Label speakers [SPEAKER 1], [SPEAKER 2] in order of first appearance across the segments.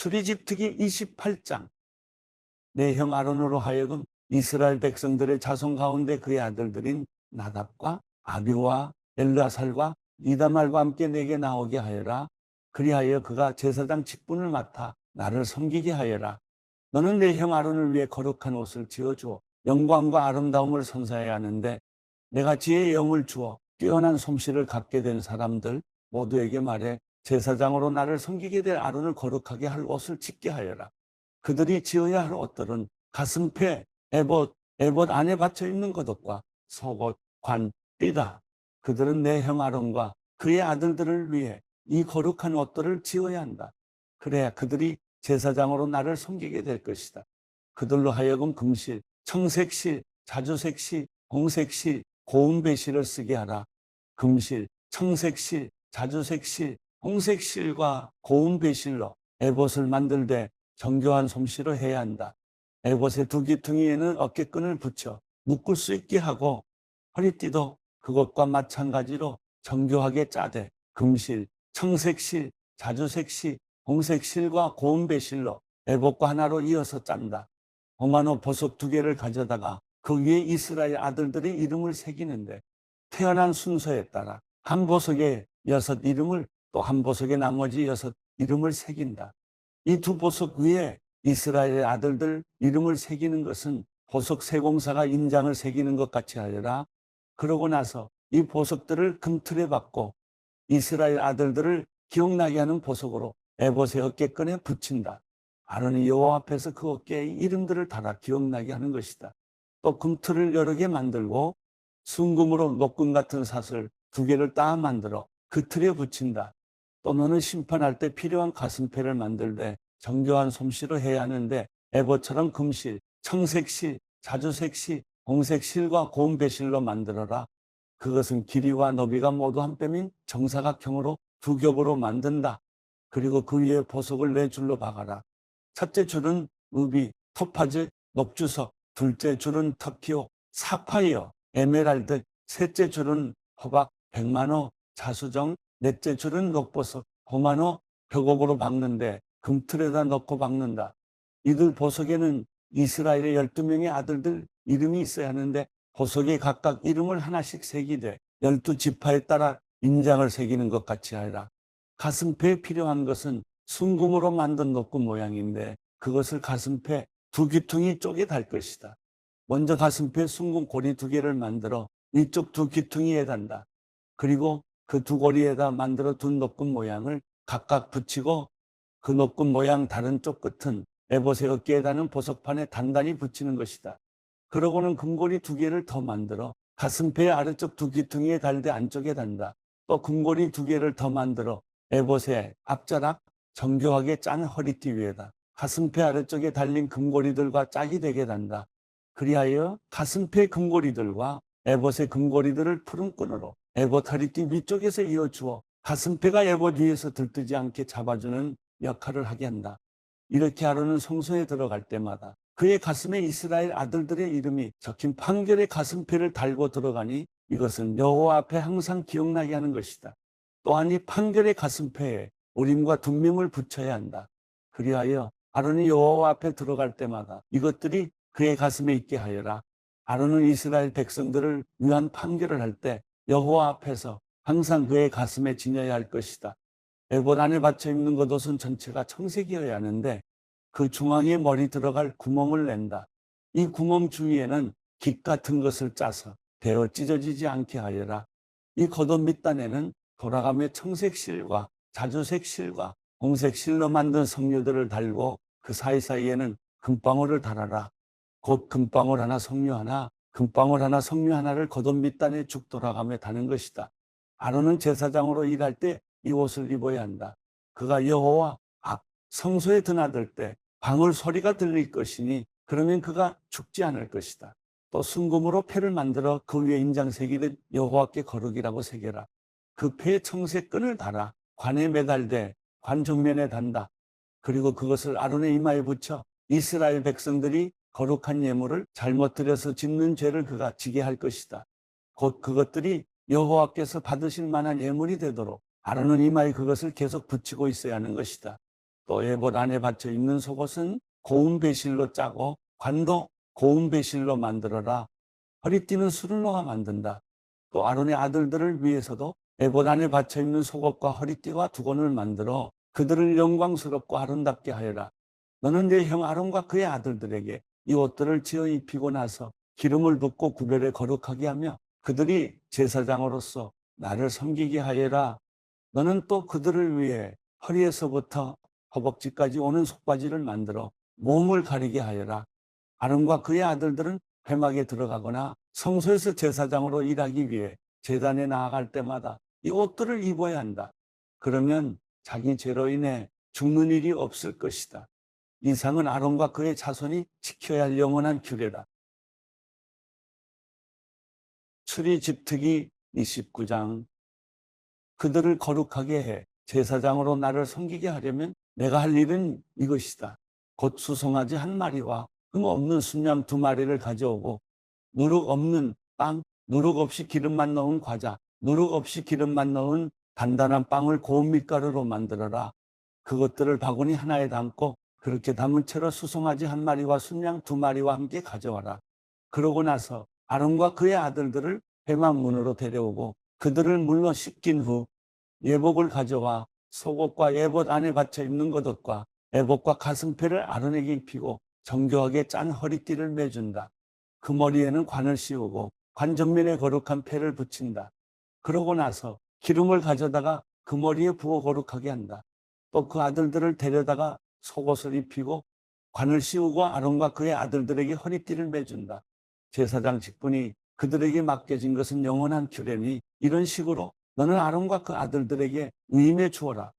[SPEAKER 1] 출애굽 특기 28장. 내 형 아론으로 하여금 이스라엘 백성들의 자손 가운데 그의 아들들인 나답과 아비와 엘르아살과 이다말과 함께 내게 나오게 하여라. 그리하여 그가 제사장 직분을 맡아 나를 섬기게 하여라. 너는 내 형 아론을 위해 거룩한 옷을 지어주어 영광과 아름다움을 선사해야 하는데, 내가 지혜의 영을 주어 뛰어난 솜씨를 갖게 된 사람들 모두에게 말해 제사장으로 나를 섬기게 될 아론을 거룩하게 할 옷을 짓게 하여라. 그들이 지어야 할 옷들은 가슴패, 에봇 안에 받쳐 있는 것과 속옷, 관, 띠다. 그들은 내 형 아론과 그의 아들들을 위해 이 거룩한 옷들을 지어야 한다. 그래야 그들이 제사장으로 나를 섬기게 될 것이다. 그들로 하여금 금실, 청색실, 자주색실, 홍색실, 고운배실을 쓰게 하라. 금실, 청색실, 자주색실, 홍색실과 고운배실로 에봇을 만들되 정교한 솜씨로 해야 한다. 에봇의 두 귀퉁이에는 어깨끈을 붙여 묶을 수 있게 하고, 허리띠도 그것과 마찬가지로 정교하게 짜되 금실, 청색실, 자주색실, 홍색실과 고운배실로 에봇과 하나로 이어서 짠다. 홍만호 보석 2개를 가져다가 그 위에 이스라엘 아들들의 이름을 새기는데, 태어난 순서에 따라 한 보석에 6 이름을, 또 한 보석에 나머지 6 이름을 새긴다. 이 두 보석 위에 이스라엘의 아들들 이름을 새기는 것은 보석 세공사가 인장을 새기는 것 같이 하여라. 그러고 나서 이 보석들을 금틀에 박고 이스라엘 아들들을 기억나게 하는 보석으로 에봇의 어깨끈에 붙인다. 아론이 여호와 앞에서 그 어깨에 이름들을 달아 기억나게 하는 것이다. 또 금틀을 여러 개 만들고 순금으로 녹금 같은 사슬 2개를 따 만들어 그 틀에 붙인다. 또 너는 심판할 때 필요한 가슴패를 만들되 정교한 솜씨로 해야 하는데, 에봇처럼 금실, 청색실, 자주색실, 홍색실과 고운배실로 만들어라. 그것은 길이와 너비가 모두 한 뼘인 정사각형으로 2겹으로 만든다. 그리고 그 위에 보석을 4줄로 박아라. 첫째 줄은 루비, 토파즈, 녹주석, 둘째 줄은 터키오, 사파이어, 에메랄드, 셋째 줄은 호박, 백만호, 자수정, 넷째 줄은 녹보석, 호만호, 벽옥으로 박는데 금틀에다 넣고 박는다. 이들 보석에는 이스라엘의 12명의 아들들 이름이 있어야 하는데, 보석에 각각 이름을 하나씩 새기되 12지파에 따라 인장을 새기는 것 같이 하여라. 가슴패에 필요한 것은 순금으로 만든 녹금 모양인데, 그것을 가슴패 2귀퉁이 쪽에 달 것이다. 먼저 가슴패 순금 고리 2개를 만들어 위쪽 2귀퉁이에 단다. 그리고 그 2고리에다 만들어 둔 녹금 모양을 각각 붙이고, 그 녹금 모양 다른 쪽 끝은 에봇의 어깨에 다는 보석판에 단단히 붙이는 것이다. 그러고는 금고리 2개를 더 만들어 가슴패의 아래쪽 2귀퉁이에 달되 안쪽에 단다. 또 금고리 2개를 더 만들어 에봇의 앞자락 정교하게 짠 허리띠 위에다 가슴패 아래쪽에 달린 금고리들과 짝이 되게 단다. 그리하여 가슴패 금고리들과 에봇의 금고리들을 푸른 끈으로 에봇 허리띠 위쪽에서 이어주어 가슴패가 에봇 위에서 들뜨지 않게 잡아주는 역할을 하게 한다. 이렇게 아론은 성소에 들어갈 때마다 그의 가슴에 이스라엘 아들들의 이름이 적힌 판결의 가슴패를 달고 들어가니, 이것은 여호와 앞에 항상 기억나게 하는 것이다. 또한 이 판결의 가슴패에 우림과 둠밈을 붙여야 한다. 그리하여 아론이 여호와 앞에 들어갈 때마다 이것들이 그의 가슴에 있게 하여라. 아론은 이스라엘 백성들을 위한 판결을 할 때 여호와 앞에서 항상 그의 가슴에 지녀야 할 것이다. 에봇 안에 받쳐 입는 겉옷은 전체가 청색이어야 하는데, 그 중앙에 머리 들어갈 구멍을 낸다. 이 구멍 주위에는 깃 같은 것을 짜서 베어 찢어지지 않게 하여라. 이 겉옷 밑단에는 돌아가며 청색 실과 자주색 실과 홍색 실로 만든 석류들을 달고, 그 사이사이에는 금방울을 달아라. 곧 금방울 하나 석류 하나, 금방울 하나 석류 하나를 겉옷 밑단에 쭉 돌아가며 다는 것이다. 아론은 제사장으로 일할 때 이 옷을 입어야 한다. 그가 여호와 앞 성소에 드나들 때 방울 소리가 들릴 것이니, 그러면 그가 죽지 않을 것이다. 또 순금으로 패를 만들어 그 위에 인장 새기듯 여호와께 거룩이라고 새겨라. 그 패에 청색 끈을 달아 관에 매달되 관 정면에 단다. 그리고 그것을 아론의 이마에 붙여 이스라엘 백성들이 거룩한 예물을 잘못 드려서 짓는 죄를 그가 지게 할 것이다. 곧 그것들이 여호와께서 받으실 만한 예물이 되도록 아론은 이마에 그것을 계속 붙이고 있어야 하는 것이다. 또 에봇 안에 받쳐 입는 속옷은 고운 배실로 짜고 관도 고운 배실로 만들어라. 허리띠는 수르노가 만든다. 또 아론의 아들들을 위해서도 에봇 안에 받쳐 입는 속옷과 허리띠와 두건을 만들어 그들을 영광스럽고 아름답게 하여라. 너는 내 형 아론과 그의 아들들에게 이 옷들을 지어 입히고 나서 기름을 붓고 구별에 거룩하게 하며 그들이 제사장으로서 나를 섬기게 하여라. 너는 또 그들을 위해 허리에서부터 허벅지까지 오는 속바지를 만들어 몸을 가리게 하여라. 아론과 그의 아들들은 회막에 들어가거나 성소에서 제사장으로 일하기 위해 제단에 나아갈 때마다 이 옷들을 입어야 한다. 그러면 자기 죄로 인해 죽는 일이 없을 것이다. 이상은 아론과 그의 자손이 지켜야 할 영원한 규례다. 출애 집특기 29장. 그들을 거룩하게 해 제사장으로 나를 섬기게 하려면 내가 할 일은 이것이다. 곧 수송아지 한 마리와 흠 없는 순양 2마리를 가져오고 누룩 없는 빵, 누룩 없이 기름만 넣은 과자, 누룩 없이 기름만 넣은 단단한 빵을 고운 밀가루로 만들어라. 그것들을 바구니 하나에 담고 그렇게 담은 채로 수송아지 한 마리와 순양 2마리와 함께 가져와라. 그러고 나서 아론과 그의 아들들을 회막 문으로 데려오고 그들을 물로 씻긴 후 예복을 가져와 속옷과 에봇 안에 받쳐 입는 겉옷과 에봇과 가슴패를 아론에게 입히고 정교하게 짠 허리띠를 매준다. 그 머리에는 관을 씌우고 관 전면에 거룩한 패를 붙인다. 그러고 나서 기름을 가져다가 그 머리에 부어 거룩하게 한다. 또 그 아들들을 데려다가 속옷을 입히고 관을 씌우고 아론과 그의 아들들에게 허리띠를 매준다. 제사장 직분이 그들에게 맡겨진 것은 영원한 규례니 이런 식으로 너는 아론과 그 아들들에게 위임해 주어라.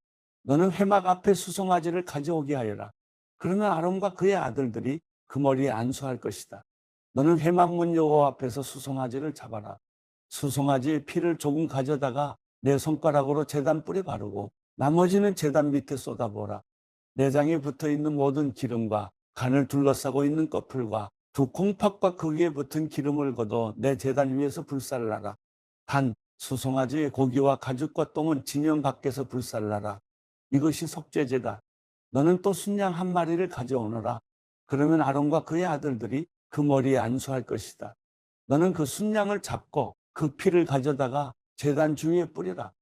[SPEAKER 1] 너는 회막 앞에 수송아지를 가져오게 하여라. 그러면 아론과 그의 아들들이 그 머리에 안수할 것이다. 너는 회막문 여호와 앞에서 수송아지를 잡아라. 수송아지의 피를 조금 가져다가 내 손가락으로 제단 뿔에 바르고 나머지는 제단 밑에 쏟아부어라. 내장에 붙어있는 모든 기름과 간을 둘러싸고 있는 꺼풀과 두 콩팥과 그 위에 붙은 기름을 걷어 내 제단 위에서 불살라라. 단 수송아지의 고기와 가죽과 똥은 진영 밖에서 불살라라. 이것이 속죄제다. 너는 또 순양 한 마리를 가져오너라. 그러면 아론과 그의 아들들이 그 머리에 안수할 것이다. 너는 그 순양을 잡고 그 피를 가져다가 제단 주위에 뿌리라.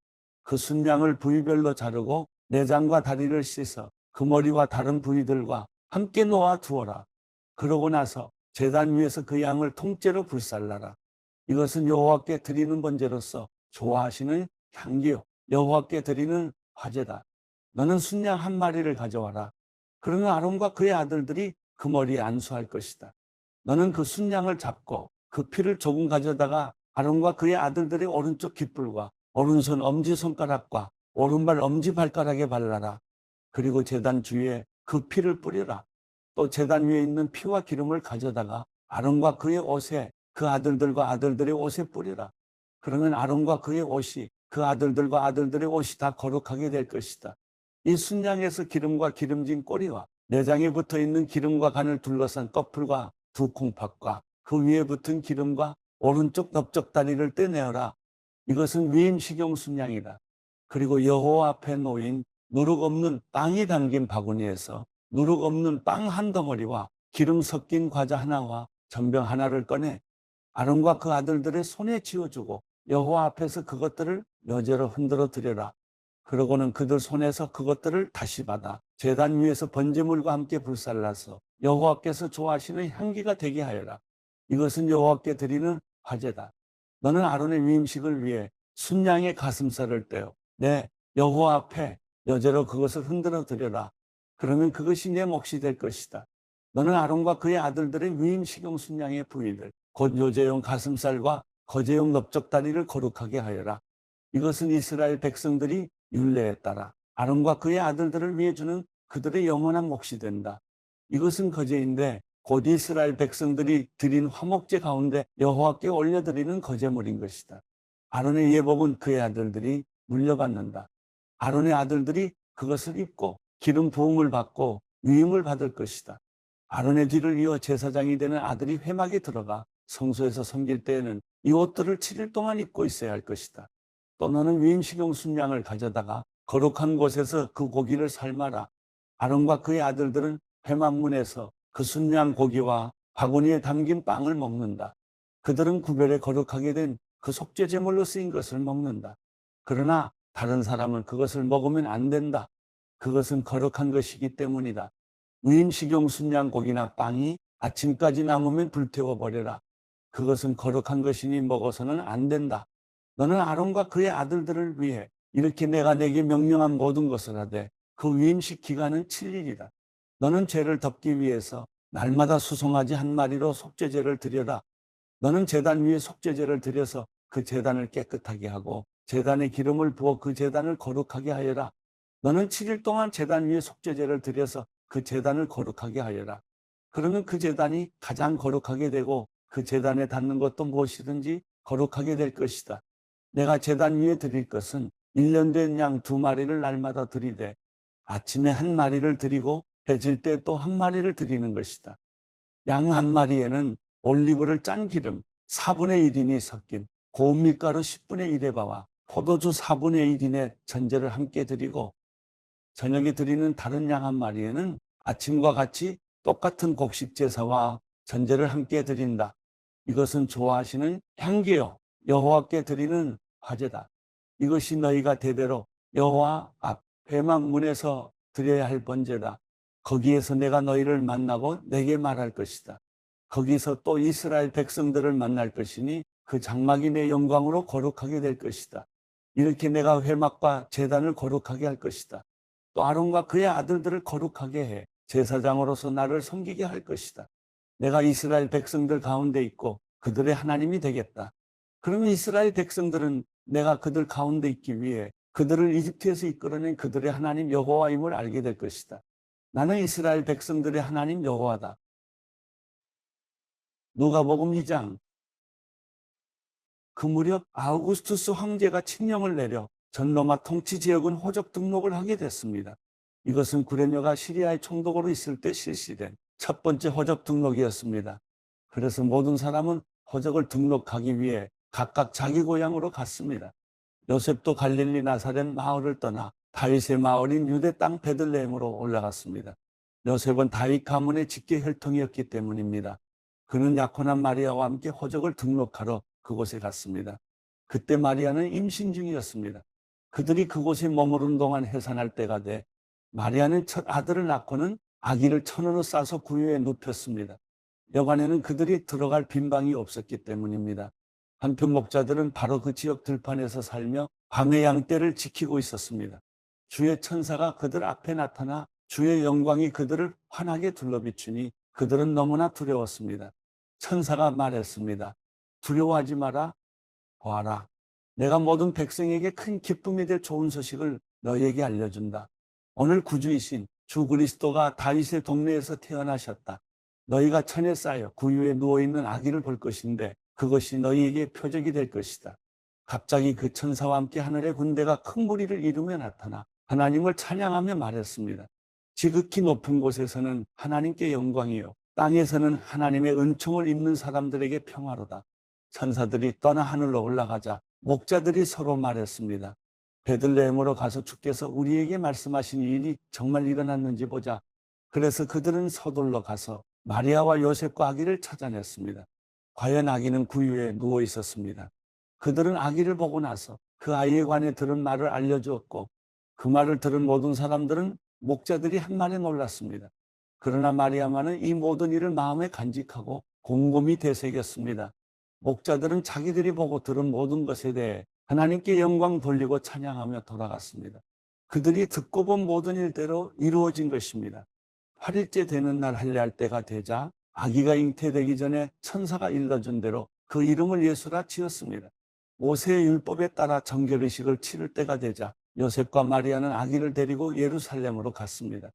[SPEAKER 1] 그 순양을 부위별로 자르고 내장과 다리를 씻어 그 머리와 다른 부위들과 함께 놓아 두어라. 그러고 나서 제단 위에서 그 양을 통째로 불살라라. 이것은 여호와께 드리는 번제로서 좋아하시는 향기요 여호와께 드리는 화제다. 너는 순양 한 마리를 가져와라. 그러면 아론과 그의 아들들이 그 머리에 안수할 것이다. 너는 그 순양을 잡고 그 피를 조금 가져다가 아론과 그의 아들들의 오른쪽 깃불과 오른손 엄지손가락과 오른발 엄지발가락에 발라라. 그리고 제단 주위에 그 피를 뿌리라. 또 제단 위에 있는 피와 기름을 가져다가 아론과 그의 옷에 그 아들들과 아들들의 옷에 뿌리라. 그러면 아론과 그의 옷이 그 아들들과 아들들의 옷이 다 거룩하게 될 것이다. 이 순양에서 기름과 기름진 꼬리와 내장에 붙어있는 기름과 간을 둘러싼 꺼풀과 두 콩팥과 그 위에 붙은 기름과 오른쪽 넓적다리를 떼내어라. 이것은 위임 식용 순양이다. 그리고 여호와 앞에 놓인 누룩 없는 빵이 담긴 바구니에서 누룩 없는 빵 한 덩어리와 기름 섞인 과자 하나와 전병 하나를 꺼내 아론과 그 아들들의 손에 쥐어주고 여호와 앞에서 그것들을 여제로 흔들어 드려라. 그러고는 그들 손에서 그것들을 다시 받아 제단 위에서 번제물과 함께 불살라서 여호와께서 좋아하시는 향기가 되게 하여라. 이것은 여호와께 드리는 화제다. 너는 아론의 위임식을 위해 순양의 가슴살을 떼어 내 여호와 앞에 여제로 그것을 흔들어 드려라. 그러면 그것이 내 몫이 될 것이다. 너는 아론과 그의 아들들의 위임식용 순양의 부위들 곧 요제용 가슴살과 거제용 넓적다리를 거룩하게 하여라. 이것은 이스라엘 백성들이 율례에 따라 아론과 그의 아들들을 위해 주는 그들의 영원한 몫이 된다. 이것은 거제인데 곧 이스라엘 백성들이 드린 화목제 가운데 여호와께 올려드리는 거제물인 것이다. 아론의 예복은 그의 아들들이 물려받는다. 아론의 아들들이 그것을 입고 기름 부음을 받고 위임을 받을 것이다. 아론의 뒤를 이어 제사장이 되는 아들이 회막에 들어가 성소에서 섬길 때에는 이 옷들을 7일 동안 입고 있어야 할 것이다. 또 너는 위임식용 순양을 가져다가 거룩한 곳에서 그 고기를 삶아라. 아론과 그의 아들들은 회막문에서 그 순양 고기와 바구니에 담긴 빵을 먹는다. 그들은 구별에 거룩하게 된 그 속죄 제물로 쓰인 것을 먹는다. 그러나 다른 사람은 그것을 먹으면 안 된다. 그것은 거룩한 것이기 때문이다. 위임 식용 순양 고기나 빵이 아침까지 남으면 불태워 버려라. 그것은 거룩한 것이니 먹어서는 안 된다. 너는 아론과 그의 아들들을 위해 이렇게 내가 내게 명령한 모든 것을 하되 그 위임식 기간은 7일이다. 너는 죄를 덮기 위해서 날마다 수송아지 한 마리로 속죄제를 드려라. 너는 제단 위에 속죄제를 드려서 그 제단을 깨끗하게 하고 제단에 기름을 부어 그 제단을 거룩하게 하여라. 너는 7일 동안 제단 위에 속죄제를 드려서 그 제단을 거룩하게 하여라. 그러면 그 제단이 가장 거룩하게 되고 그 제단에 닿는 것도 무엇이든지 거룩하게 될 것이다. 내가 제단 위에 드릴 것은 1년 된 양 2마리를 날마다 드리되 아침에 한 마리를 드리고 해질 때 또 한 마리를 드리는 것이다. 양 한 마리에는 올리브를 짠 기름 4분의 1인이 섞인 고운 밀가루 10분의 1의 바와 포도주 4분의 1인의 전제를 함께 드리고 저녁에 드리는 다른 양 한 마리에는 아침과 같이 똑같은 곡식 제사와 전제를 함께 드린다. 이것은 좋아하시는 향기요 여호와께 드리는 화제다. 이것이 너희가 대대로 여호와 앞 회막 문에서 드려야 할 번제다. 거기에서 내가 너희를 만나고 내게 말할 것이다. 거기서 또 이스라엘 백성들을 만날 것이니 그 장막이 내 영광으로 거룩하게 될 것이다. 이렇게 내가 회막과 제단을 거룩하게 할 것이다. 또 아론과 그의 아들들을 거룩하게 해 제사장으로서 나를 섬기게 할 것이다. 내가 이스라엘 백성들 가운데 있고 그들의 하나님이 되겠다. 그러면 이스라엘 백성들은 내가 그들 가운데 있기 위해 그들을 이집트에서 이끌어낸 그들의 하나님 여호와임을 알게 될 것이다. 나는 이스라엘 백성들의 하나님 여호와다. 누가복음 2장. 그 무렵 아우구스투스 황제가 칙령을 내려 전 로마 통치 지역은 호적 등록을 하게 됐습니다. 이것은 구레네가 시리아의 총독으로 있을 때 실시된 첫 번째 호적 등록이었습니다. 그래서 모든 사람은 호적을 등록하기 위해 각각 자기 고향으로 갔습니다. 요셉도 갈릴리 나사렛 마을을 떠나 다윗의 마을인 유대 땅 베들레헴으로 올라갔습니다. 요셉은 다윗 가문의 직계 혈통이었기 때문입니다. 그는 약혼한 마리아와 함께 호적을 등록하러 그곳에 갔습니다. 그때 마리아는 임신 중이었습니다. 그들이 그곳에 머무른 동안 해산할 때가 돼 마리아는 첫 아들을 낳고는 아기를 천으로 싸서 구유에 눕혔습니다. 여관에는 그들이 들어갈 빈방이 없었기 때문입니다. 한편 목자들은 바로 그 지역 들판에서 살며 밤의 양떼를 지키고 있었습니다. 주의 천사가 그들 앞에 나타나 주의 영광이 그들을 환하게 둘러비추니 그들은 너무나 두려웠습니다. 천사가 말했습니다. 두려워하지 마라. 보아라. 내가 모든 백성에게 큰 기쁨이 될 좋은 소식을 너희에게 알려준다. 오늘 구주이신 주 그리스도가 다윗의 동네에서 태어나셨다. 너희가 천에 쌓여 구유에 누워있는 아기를 볼 것인데 그것이 너희에게 표적이 될 것이다. 갑자기 그 천사와 함께 하늘의 군대가 큰 무리를 이루며 나타나 하나님을 찬양하며 말했습니다. 지극히 높은 곳에서는 하나님께 영광이요 땅에서는 하나님의 은총을 입는 사람들에게 평화로다. 천사들이 떠나 하늘로 올라가자 목자들이 서로 말했습니다. 베들레헴으로 가서 주께서 우리에게 말씀하신 일이 정말 일어났는지 보자. 그래서 그들은 서둘러 가서 마리아와 요셉과 아기를 찾아냈습니다. 과연 아기는 구유에 누워 있었습니다. 그들은 아기를 보고 나서 그 아이에 관해 들은 말을 알려주었고 그 말을 들은 모든 사람들은 목자들이 한 말에 놀랐습니다. 그러나 마리아만은 이 모든 일을 마음에 간직하고 곰곰이 되새겼습니다. 목자들은 자기들이 보고 들은 모든 것에 대해 하나님께 영광 돌리고 찬양하며 돌아갔습니다. 그들이 듣고 본 모든 일대로 이루어진 것입니다. 8일째 되는 날 할례할 때가 되자 아기가 잉태되기 전에 천사가 일러준 대로 그 이름을 예수라 지었습니다. 모세의 율법에 따라 정결의식을 치를 때가 되자 요셉과 마리아는 아기를 데리고 예루살렘으로 갔습니다.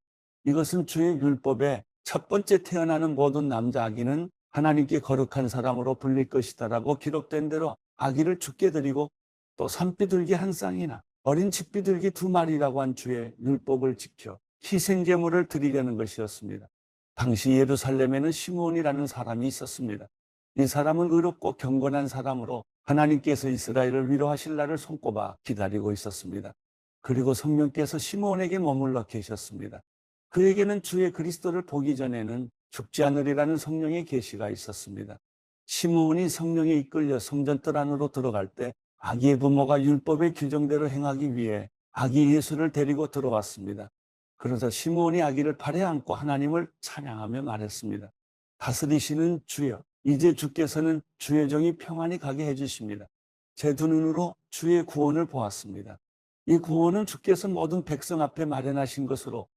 [SPEAKER 1] 이것은 주의 율법에 첫 번째 태어나는 모든 남자 아기는 하나님께 거룩한 사람으로 불릴 것이다라고 기록된 대로 아기를 죽게 드리고 또 산비둘기 한 쌍이나 어린 집비둘기 2마리라고 한 주의 율법을 지켜 희생제물을 드리려는 것이었습니다. 당시 예루살렘에는 시므온이라는 사람이 있었습니다. 이 사람은 의롭고 경건한 사람으로 하나님께서 이스라엘을 위로하실 날을 손꼽아 기다리고 있었습니다. 그리고 성령께서 시므온에게 머물러 계셨습니다. 그에게는 주의 그리스도를 보기 전에는 죽지 않으리라는 성령의 계시가 있었습니다. 시므온이 성령에 이끌려 성전뜰 안으로 들어갈 때 아기의 부모가 율법의 규정대로 행하기 위해 아기 예수를 데리고 들어왔습니다. 그러자 시므온이 아기를 팔에 안고 하나님을 찬양하며 말했습니다. 다스리시는 주여, 이제 주께서는 주의 종이 평안히 가게 해주십니다. 제 두 눈으로 주의 구원을 보았습니다. 이 구원은 주께서 모든 백성 앞에 마련하신 것으로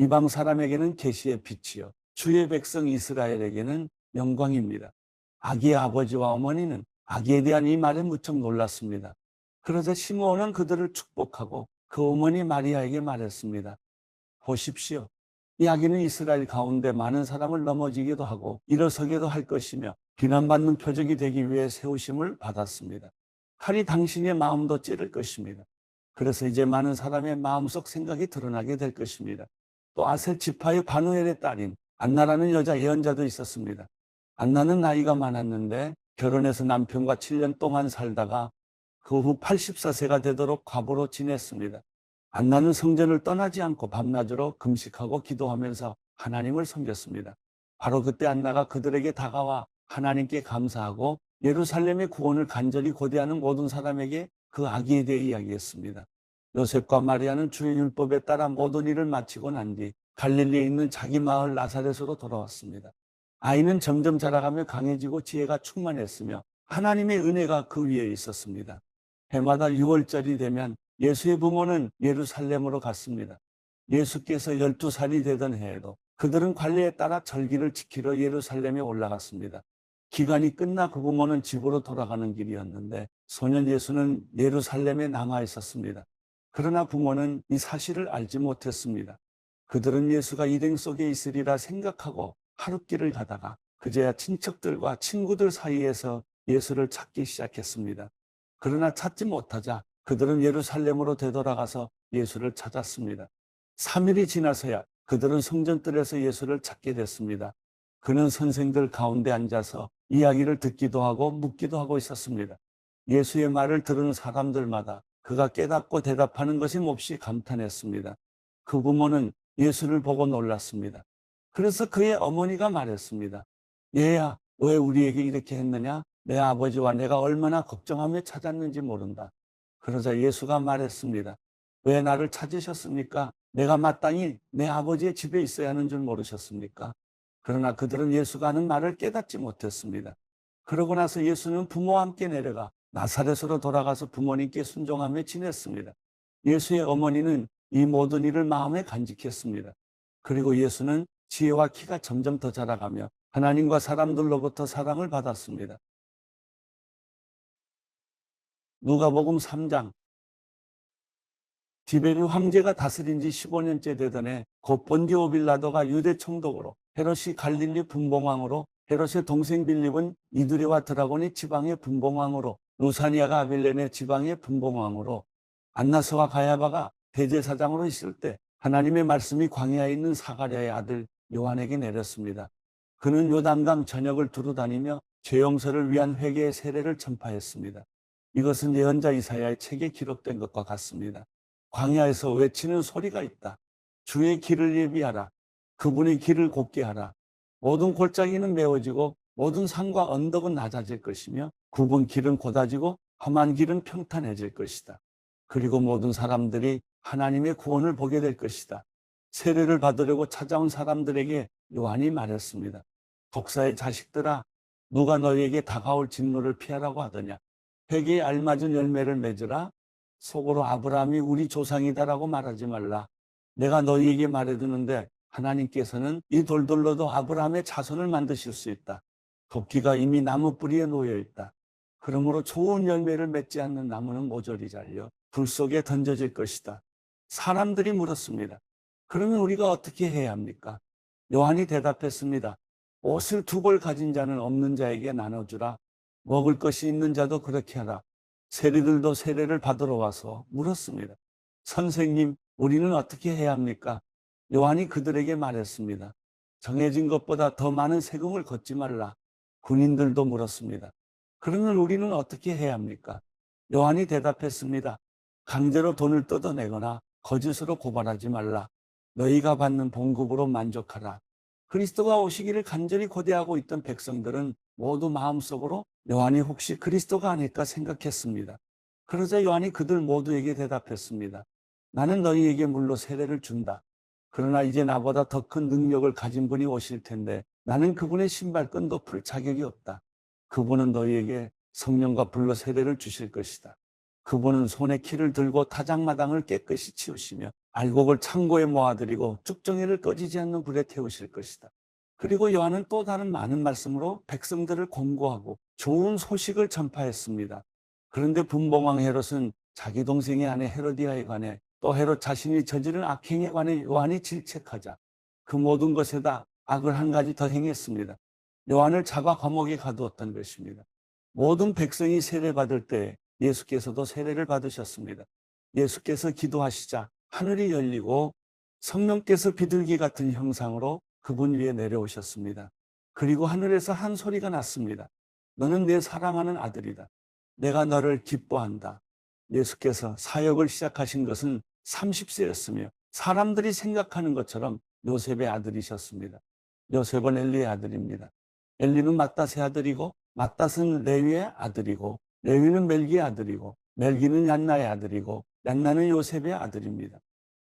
[SPEAKER 1] 이방 사람에게는 계시의 빛이요 주의 백성 이스라엘에게는 영광입니다. 아기의 아버지와 어머니는 아기에 대한 이 말에 무척 놀랐습니다. 그러자 시므온은 그들을 축복하고 그 어머니 마리아에게 말했습니다. 보십시오. 이 아기는 이스라엘 가운데 많은 사람을 넘어지기도 하고 일어서기도 할 것이며 비난받는 표적이 되기 위해 세우심을 받았습니다. 칼이 당신의 마음도 찌를 것입니다. 그래서 이제 많은 사람의 마음속 생각이 드러나게 될 것입니다. 또 아셀 지파의 바누엘의 딸인 안나라는 여자 예언자도 있었습니다. 안나는 나이가 많았는데 결혼해서 남편과 7년 동안 살다가 그 후 84세가 되도록 과부로 지냈습니다. 안나는 성전을 떠나지 않고 밤낮으로 금식하고 기도하면서 하나님을 섬겼습니다. 바로 그때 안나가 그들에게 다가와 하나님께 감사하고 예루살렘의 구원을 간절히 고대하는 모든 사람에게 그 아기에 대해 이야기했습니다. 요셉과 마리아는 주의 율법에 따라 모든 일을 마치고 난 뒤 갈릴리에 있는 자기 마을 나사렛으로 돌아왔습니다. 아이는 점점 자라가며 강해지고 지혜가 충만했으며 하나님의 은혜가 그 위에 있었습니다. 해마다 6월절이 되면 예수의 부모는 예루살렘으로 갔습니다. 예수께서 12살이 되던 해에도 그들은 관례에 따라 절기를 지키러 예루살렘에 올라갔습니다. 기간이 끝나 그 부모는 집으로 돌아가는 길이었는데 소년 예수는 예루살렘에 남아 있었습니다. 그러나 부모는 이 사실을 알지 못했습니다. 그들은 예수가 일행 속에 있으리라 생각하고 하룻길을 가다가 그제야 친척들과 친구들 사이에서 예수를 찾기 시작했습니다. 그러나 찾지 못하자 그들은 예루살렘으로 되돌아가서 예수를 찾았습니다. 3일이 지나서야 그들은 성전뜰에서 예수를 찾게 됐습니다. 그는 선생들 가운데 앉아서 이야기를 듣기도 하고 묻기도 하고 있었습니다. 예수의 말을 들은 사람들마다 그가 깨닫고 대답하는 것이 몹시 감탄했습니다. 그 부모는 예수를 보고 놀랐습니다. 그래서 그의 어머니가 말했습니다. 얘야, 왜 우리에게 이렇게 했느냐? 내 아버지와 내가 얼마나 걱정하며 찾았는지 모른다. 그러자 예수가 말했습니다. 왜 나를 찾으셨습니까? 내가 마땅히 내 아버지의 집에 있어야 하는 줄 모르셨습니까? 그러나 그들은 예수가 하는 말을 깨닫지 못했습니다. 그러고 나서 예수는 부모와 함께 내려가 나사렛으로 돌아가서 부모님께 순종하며 지냈습니다. 예수의 어머니는 이 모든 일을 마음에 간직했습니다. 그리고 예수는 지혜와 키가 점점 더 자라가며 하나님과 사람들로부터 사랑을 받았습니다. 누가복음 3장. 디베르 황제가 다스린 지 15년째 되던 해 곧 본디오 빌라도가 유대 총독으로 헤롯이 갈릴리 분봉왕으로 헤롯의 동생 빌립은 이두레와 드라곤이 지방의 분봉왕으로 루사니아가 아빌레네 지방의 분봉왕으로 안나스와 가야바가 대제사장으로 있을 때 하나님의 말씀이 광야에 있는 사가랴의 아들 요한에게 내렸습니다. 그는 요단강 전역을 두루다니며 죄 용서를 위한 회개의 세례를 전파했습니다. 이것은 예언자 이사야의 책에 기록된 것과 같습니다. 광야에서 외치는 소리가 있다. 주의 길을 예비하라. 그분의 길을 곱게 하라. 모든 골짜기는 메워지고 모든 산과 언덕은 낮아질 것이며 굽은 길은 곧아지고 험한 길은 평탄해질 것이다. 그리고 모든 사람들이 하나님의 구원을 보게 될 것이다. 세례를 받으려고 찾아온 사람들에게 요한이 말했습니다. 독사의 자식들아, 누가 너희에게 다가올 진노를 피하라고 하더냐? 회개에 알맞은 열매를 맺으라. 속으로 아브라함이 우리 조상이다라고 말하지 말라. 내가 너희에게 말해두는데 하나님께서는 이 돌들로도 아브라함의 자손을 만드실 수 있다. 도끼가 이미 나무 뿌리에 놓여 있다. 그러므로 좋은 열매를 맺지 않는 나무는 모조리 잘려 불 속에 던져질 것이다. 사람들이 물었습니다. 그러면 우리가 어떻게 해야 합니까? 요한이 대답했습니다. 옷을 2벌 가진 자는 없는 자에게 나눠주라. 먹을 것이 있는 자도 그렇게 하라. 세리들도 세례를 받으러 와서 물었습니다. 선생님, 우리는 어떻게 해야 합니까? 요한이 그들에게 말했습니다. 정해진 것보다 더 많은 세금을 걷지 말라. 군인들도 물었습니다. 그러면 우리는 어떻게 해야 합니까? 요한이 대답했습니다. 강제로 돈을 뜯어내거나 거짓으로 고발하지 말라. 너희가 받는 봉급으로 만족하라. 그리스도가 오시기를 간절히 고대하고 있던 백성들은 모두 마음속으로 요한이 혹시 그리스도가 아닐까 생각했습니다. 그러자 요한이 그들 모두에게 대답했습니다. 나는 너희에게 물로 세례를 준다. 그러나 이제 나보다 더 큰 능력을 가진 분이 오실 텐데 나는 그분의 신발끈도 풀 자격이 없다. 그분은 너희에게 성령과 불로 세례를 주실 것이다. 그분은 손에 키를 들고 타작마당을 깨끗이 치우시며 알곡을 창고에 모아들이고 쭉정이를 꺼지지 않는 불에 태우실 것이다. 그리고 요한은 또 다른 많은 말씀으로 백성들을 공고하고 좋은 소식을 전파했습니다. 그런데 분봉왕 헤롯은 자기 동생의 아내 헤로디아에 관해 또 헤롯 자신이 저지른 악행에 관해 요한이 질책하자 그 모든 것에다 악을 한 가지 더 행했습니다. 요한을 잡아 감옥에 가두었던 것입니다. 모든 백성이 세례받을 때 예수께서도 세례를 받으셨습니다. 예수께서 기도하시자 하늘이 열리고 성령께서 비둘기 같은 형상으로 그분 위에 내려오셨습니다. 그리고 하늘에서 한 소리가 났습니다. 너는 내 사랑하는 아들이다. 내가 너를 기뻐한다. 예수께서 사역을 시작하신 것은 30세였으며 사람들이 생각하는 것처럼 요셉의 아들이셨습니다. 요셉은 엘리의 아들입니다. 엘리는 맏닷의 아들이고 맏닷은 레위의 아들이고 레위는 멜기의 아들이고 멜기는 얀나의 아들이고 얀나는 요셉의 아들입니다.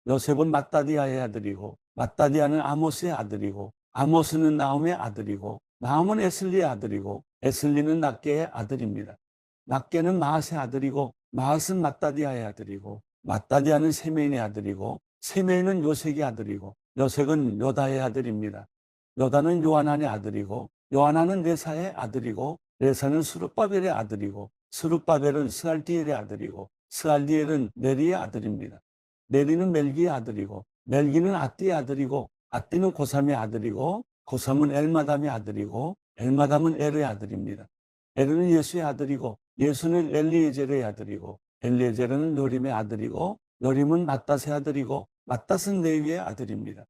[SPEAKER 1] 요셉은 맏다디아의 아들이고 맏다디아는 아모스의 아들이고 아모스는 나움의 아들이고 나움은 에슬리의 아들이고 에슬리는 낫게의 아들입니다. 낫게는 마앗의 아들이고 마앗은 맏다디아의 아들이고 맏다디아는 세메인의 아들이고 세메인은 요색의 아들이고 요색은 요다의 아들입니다. 요다는 요하난의 아들이고 요하난은 레사의 아들이고 레사는 스룹바벨의 아들이고 스룹바벨은 스알디엘의 아들이고 스알디엘은 네리의 아들입니다. 네리는 멜기의 아들이고 멜기는 아띠의 아들이고 아띠는 고삼의 아들이고 고삼은 엘마담의 아들이고 엘마담은 에르의 아들입니다. 에르는 예수의 아들이고 예수는 엘리에젤의 아들이고 엘리에젤은 요림의 아들이고 요림은 맏닷의 아들이고 맏닷은 레위의 아들입니다.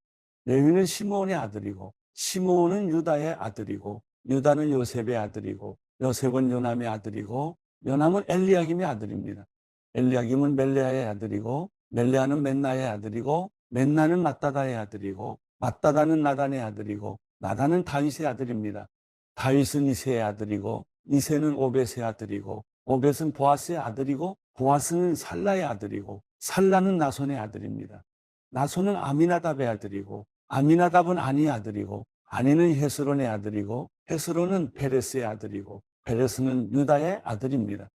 [SPEAKER 1] 레위는 시므온의 아들이고 시므온은 유다의 아들이고 유다는 요셉의 아들이고 요셉은 요남의 아들이고 요남은 엘리야김의 아들입니다. 엘리야김은 멜레아의 아들이고 멜레아는 맨나의 아들이고 맨나는 맏다다의 아들이고 맏다다는 나단의 아들이고 나단은 다윗의 아들입니다. 다윗은 이새의 아들이고 이새는 오벳의 아들이고 오벳은 보아스의 아들이고 보아스는 살라의 아들이고 살라는 나손의 아들입니다. 나손은 아미나답의 아들이고 아미나답은 아니의 아들이고 아니는 헤스론의 아들이고 헤스론은 페레스의 아들이고 페레스는 유다의 아들입니다.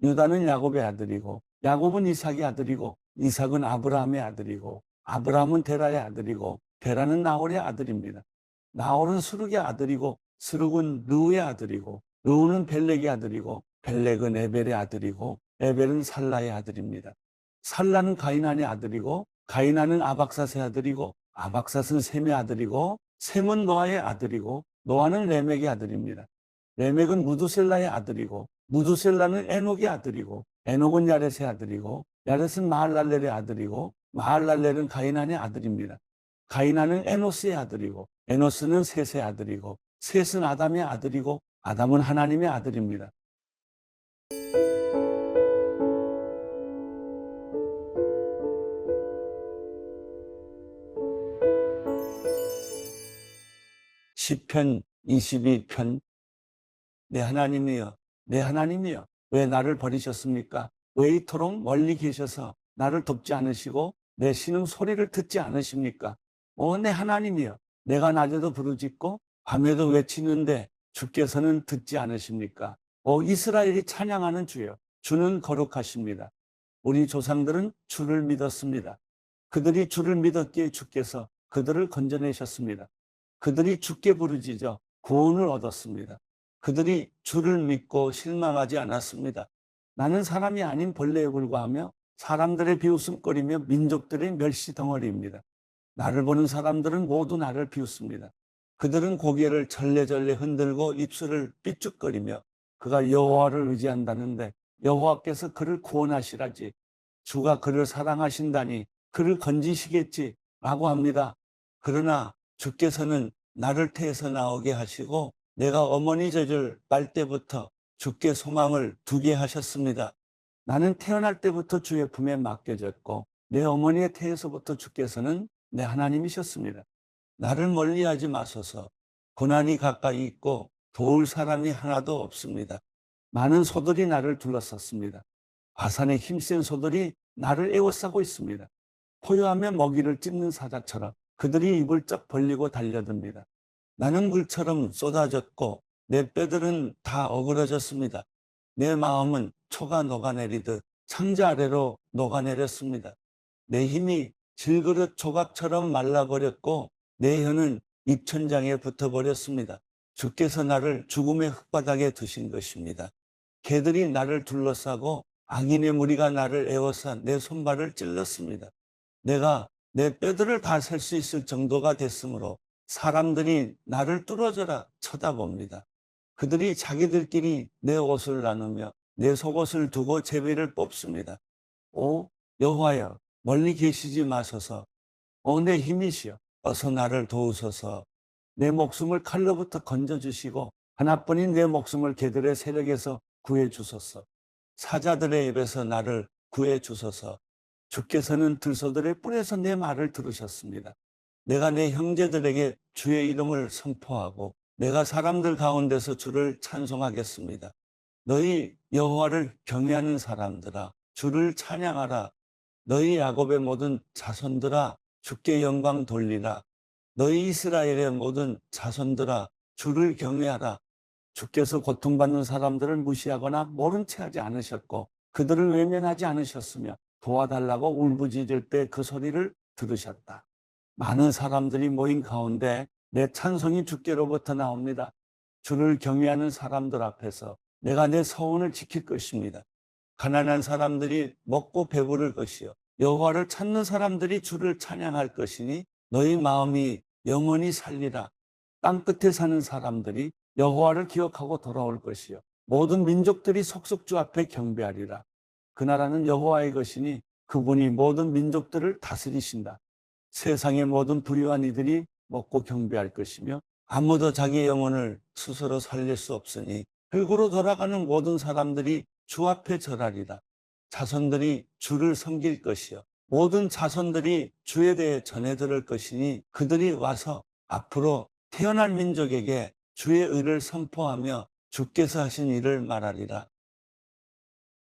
[SPEAKER 1] 유다는 야곱의 아들이고 야곱은 이삭의 아들이고 이삭은 아브라함의 아들이고 아브라함은 데라의 아들이고 데라는 나홀의 아들입니다. 나홀은 스룹의 아들이고 스룹은 르우의 아들이고 르우는 벨렉의 아들이고 벨렉은 에벨의 아들이고 에벨은 살라의 아들입니다. 살라는 가이난의 아들이고 가이난은 아박삿의 아들이고 아박삿은 셈의 아들이고 셈은 노아의 아들이고 노아는 레멕의 아들입니다. 레멕은 무두셀라의 아들이고 무두셀라는 에녹의 아들이고 에녹은 야렛의 아들이고 야렛은 마할랄렐의 아들이고 마할랄렐은 가이난의 아들입니다. 가이난은 에노스의 아들이고 에노스는 셋의 아들이고 셋은 아담의 아들이고 아담은 하나님의 아들입니다. 시편 22편 내 하나님이여 내 하나님이여 왜 나를 버리셨습니까? 왜 이토록 멀리 계셔서 나를 돕지 않으시고 내 신음 소리를 듣지 않으십니까? 내 하나님이여 내가 낮에도 부르짖고 밤에도 외치는데 주께서는 듣지 않으십니까? 이스라엘이 찬양하는 주여 주는 거룩하십니다. 우리 조상들은 주를 믿었습니다. 그들이 주를 믿었기에 주께서 그들을 건져내셨습니다. 그들이 주께 부르짖어 구원을 얻었습니다. 그들이 주를 믿고 실망하지 않았습니다. 나는 사람이 아닌 벌레에 불과하며 사람들의 비웃음거리며 민족들의 멸시 덩어리입니다. 나를 보는 사람들은 모두 나를 비웃습니다. 그들은 고개를 절레절레 흔들고 입술을 삐죽거리며 그가 여호와를 의지한다는데 여호와께서 그를 구원하시라지 주가 그를 사랑하신다니 그를 건지시겠지 라고 합니다. 그러나 주께서는 나를 태에서 나오게 하시고 내가 어머니 젖을 빨 때부터 주께 소망을 두게 하셨습니다. 나는 태어날 때부터 주의 품에 맡겨졌고 내 어머니의 태에서부터 주께서는 내 하나님이셨습니다. 나를 멀리하지 마소서. 고난이 가까이 있고 도울 사람이 하나도 없습니다. 많은 소들이 나를 둘러쌌습니다. 바산의 힘센 소들이 나를 에워싸고 있습니다. 포효하며 먹이를 찢는 사자처럼 그들이 입을 쩍 벌리고 달려듭니다. 나는 물처럼 쏟아졌고 내 뼈들은 다 어그러졌습니다. 내 마음은 초가 녹아내리듯 창자 아래로 녹아내렸습니다. 내 힘이 질그릇 조각처럼 말라버렸고 내 혀는 입천장에 붙어버렸습니다. 주께서 나를 죽음의 흙바닥에 두신 것입니다. 개들이 나를 둘러싸고 악인의 무리가 나를 에워싸 내 손발을 찔렀습니다. 내가 내 뼈들을 다 셀 수 있을 정도가 됐으므로 사람들이 나를 뚫어져라 쳐다봅니다. 그들이 자기들끼리 내 옷을 나누며 내 속옷을 두고 제비를 뽑습니다. 오 여호와여, 멀리 계시지 마소서. 오 내 힘이시여, 어서 나를 도우소서. 내 목숨을 칼로부터 건져주시고 하나뿐인 내 목숨을 개들의 세력에서 구해주소서. 사자들의 입에서 나를 구해주소서. 주께서는 들소들의 뿔에서 내 말을 들으셨습니다. 내가 내 형제들에게 주의 이름을 선포하고 내가 사람들 가운데서 주를 찬송하겠습니다. 너희 여호와를 경외하는 사람들아, 주를 찬양하라. 너희 야곱의 모든 자손들아, 주께 영광 돌리라. 너희 이스라엘의 모든 자손들아, 주를 경외하라. 주께서 고통받는 사람들을 무시하거나 모른 채 하지 않으셨고 그들을 외면하지 않으셨으며 도와달라고 울부짖을 때 그 소리를 들으셨다. 많은 사람들이 모인 가운데 내 찬송이 주께로부터 나옵니다. 주를 경외하는 사람들 앞에서 내가 내 서원을 지킬 것입니다. 가난한 사람들이 먹고 배부를 것이요 여호와를 찾는 사람들이 주를 찬양할 것이니 너희 마음이 영원히 살리라. 땅 끝에 사는 사람들이 여호와를 기억하고 돌아올 것이요 모든 민족들이 속속 주 앞에 경배하리라. 그 나라는 여호와의 것이니 그분이 모든 민족들을 다스리신다. 세상의 모든 불의한 이들이 먹고 경배할 것이며 아무도 자기 영혼을 스스로 살릴 수 없으니 흙으로 돌아가는 모든 사람들이 주 앞에 절하리라. 자손들이 주를 섬길 것이요 모든 자손들이 주에 대해 전해 들을 것이니 그들이 와서 앞으로 태어날 민족에게 주의 의를 선포하며 주께서 하신 일을 말하리라.